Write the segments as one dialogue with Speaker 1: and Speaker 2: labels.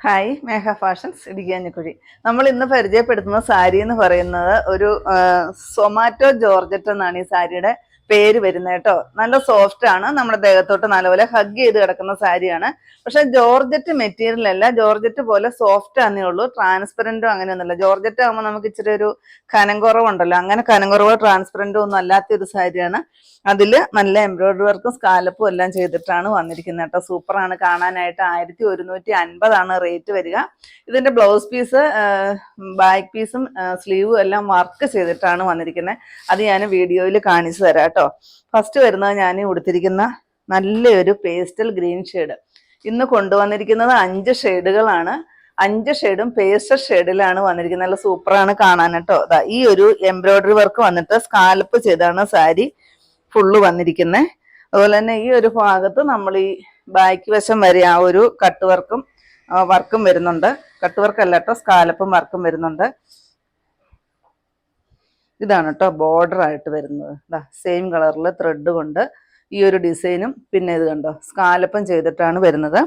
Speaker 1: Hi മേഘ fashions ഇടുക്കിയാഞ്ഞിക്കുഴി. നമ്മൾ ഇന്ന് പരിചയപ്പെടുത്തുന്ന സാരി എന്ന് പറയുന്നത് ഒരു സൊമാറ്റോ ജോർജറ്റ് എന്നാണ് ഈ സാരിയുടെ പേര് വരുന്നത് കേട്ടോ. നല്ല സോഫ്റ്റ് ആണ്, നമ്മുടെ ദേഹത്തോട്ട് നല്ലപോലെ ഹഗ് ചെയ്ത് കിടക്കുന്ന സാരിയാണ്. പക്ഷെ ജോർജറ്റ് മെറ്റീരിയൽ അല്ല, ജോർജറ്റ് പോലെ സോഫ്റ്റ് ആണെന്നേ ഉള്ളൂ, ട്രാൻസ്പെറന്റും അങ്ങനെയൊന്നുമില്ല. ജോർജറ്റ് ആകുമ്പോൾ നമുക്ക് ഇച്ചിരി ഒരു കനം കുറവുണ്ടല്ലോ, അങ്ങനെ കനം കുറവോ ട്രാൻസ്പെറന്റോ ഒന്നും അല്ലാത്ത ഒരു സാരിയാണ്. അതിൽ നല്ല എംബ്രോയിഡറി വർക്കും സ്കാലപ്പും എല്ലാം ചെയ്തിട്ടാണ് വന്നിരിക്കുന്നത് കേട്ടോ. സൂപ്പറാണ് കാണാനായിട്ട്. 1150 റേറ്റ് വരിക. ഇതിന്റെ ബ്ലൗസ് പീസ്, ബാക്ക് പീസും സ്ലീവും എല്ലാം വർക്ക് ചെയ്തിട്ടാണ് വന്നിരിക്കുന്നത്. അത് ഞാൻ വീഡിയോയിൽ കാണിച്ചു തരാം കേട്ടോ. ഫസ്റ്റ് വരുന്നത് ഞാൻ ഉടുത്തിരിക്കുന്ന നല്ലൊരു പേസ്റ്റൽ ഗ്രീൻ ഷെയ്ഡ്. ഇന്ന് കൊണ്ടുവന്നിരിക്കുന്നത് 5 ഷെയ്ഡുകളാണ്. 5 ഷെയ്ഡും പേസ്റ്റൽ ഷെയ്ഡിലാണ് വന്നിരിക്കുന്നത്. നല്ല സൂപ്പറാണ് കാണാൻ കേട്ടോ. ഈ ഒരു എംബ്രോയിഡറി വർക്ക് വന്നിട്ട് സ്കാലപ്പ് ചെയ്താണ് സാരി ഫുള്ള് വന്നിരിക്കുന്നത്. അതുപോലെ തന്നെ ഈ ഒരു ഭാഗത്ത് നമ്മൾ ഈ ബാക്ക് വശം വരെ ആ ഒരു കട്ട് വർക്കും വരുന്നുണ്ട്. കട്ട് വർക്ക് അല്ല കേട്ടോ, സ്കാലപ്പും വർക്കും വരുന്നുണ്ട്. ഇതാണ് കേട്ടോ ബോർഡർ ആയിട്ട് വരുന്നത്. സെയിം കളറിൽ ത്രെഡ് കൊണ്ട് ഈ ഒരു ഡിസൈനും പിന്നെ ഇത് കണ്ടോ സ്കാലപ്പും ചെയ്തിട്ടാണ് വരുന്നത്.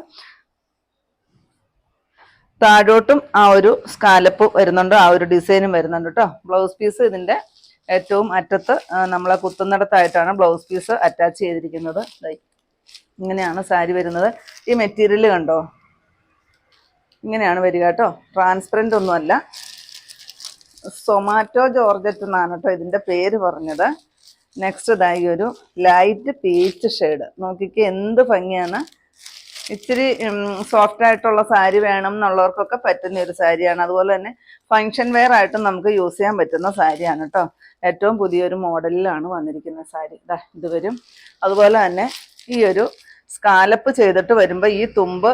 Speaker 1: താഴോട്ടും ആ ഒരു സ്കാലപ്പ് വരുന്നുണ്ട്, ആ ഒരു ഡിസൈനും വരുന്നുണ്ട് കേട്ടോ. ബ്ലൗസ് പീസ് ഇതിന്റെ ഏറ്റവും അറ്റത്ത് നമ്മളെ കുത്തുന്നിടത്തായിട്ടാണ് ബ്ലൗസ് പീസ് അറ്റാച്ച് ചെയ്തിരിക്കുന്നത്. ഇങ്ങനെയാണ് സാരി വരുന്നത്. ഈ മെറ്റീരിയൽ കണ്ടോ, ഇങ്ങനെയാണ് വരിക കേട്ടോ. ട്രാൻസ്പെറൻ്റ് ഒന്നുമല്ല, സൊമാറ്റോ ജോർജറ്റ് എന്നാണ് കേട്ടോ ഇതിന്റെ പേര് പറഞ്ഞത്. നെക്സ്റ്റ് ഇതായി ഒരു ലൈറ്റ് പീച്ച് ഷെയ്ഡ്. നോക്കിക്ക് എന്ത് ഭംഗിയാണ്. ഇച്ചിരി സോഫ്റ്റ് ആയിട്ടുള്ള സാരി വേണം എന്നുള്ളവർക്കൊക്കെ പറ്റുന്ന ഒരു സാരിയാണ്. അതുപോലെ തന്നെ ഫങ്ഷൻ വെയർ ആയിട്ടും നമുക്ക് യൂസ് ചെയ്യാൻ പറ്റുന്ന സാരിയാണ് കേട്ടോ. ഏറ്റവും പുതിയൊരു മോഡലിലാണ് വന്നിരിക്കുന്ന സാരി. ഇത് വരും. അതുപോലെ തന്നെ ഈ ഒരു സ്കാലപ്പ് ചെയ്തിട്ട് വരുമ്പോൾ ഈ തുമ്പ്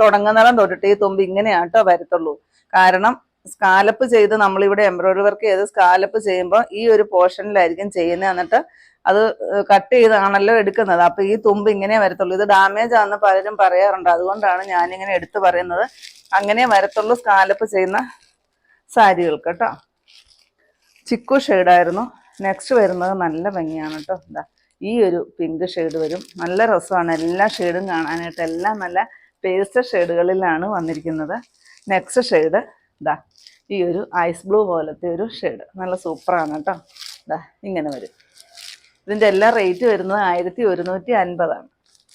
Speaker 1: തുടങ്ങുന്നിടം തൊട്ടിട്ട് ഈ തുമ്പ് ഇങ്ങനെയാണ് കേട്ടോ വരത്തുള്ളൂ. കാരണം സ്കാലപ്പ് ചെയ്ത് നമ്മളിവിടെ എംബ്രോയിഡറി വർക്ക് ചെയ്ത് സ്കാലപ്പ് ചെയ്യുമ്പോൾ ഈ ഒരു പോർഷനിലായിരിക്കും ചെയ്യുന്നത്. എന്നിട്ട് അത് കട്ട് ചെയ്താണല്ലോ എടുക്കുന്നത്. അപ്പൊ ഈ തുമ്പ് ഇങ്ങനെ വരത്തുള്ളൂ. ഇത് ഡാമേജ് ആണെന്ന് പലരും പറയാറുണ്ട്. അതുകൊണ്ടാണ് ഞാനിങ്ങനെ എടുത്തു പറയുന്നത്. അങ്ങനെ വരത്തുള്ളൂ സ്കാലപ്പ് ചെയ്യുന്ന സാരികൾക്ക് കേട്ടോ. ചിക്കു ഷെയ്ഡായിരുന്നു. നെക്സ്റ്റ് വരുന്നത് നല്ല ഭംഗിയാണ് കേട്ടോ. ഈ ഒരു പിങ്ക് ഷെയ്ഡ് വരും. നല്ല രസമാണ് എല്ലാ ഷെയ്ഡും കാണാനായിട്ട്. എല്ലാം നല്ല പേസ്റ്റൽ ഷെയ്ഡുകളിലാണ് വന്നിരിക്കുന്നത്. നെക്സ്റ്റ് ഷെയ്ഡ് ഈ ഒരു ഐസ് ബ്ലൂ പോലത്തെ ഒരു ഷെയ്ഡ്. നല്ല സൂപ്പറാണ് കേട്ടോ. ഇങ്ങനെ വരും. ഇതിൻ്റെ എല്ലാ റേറ്റ് വരുന്നത് 1150.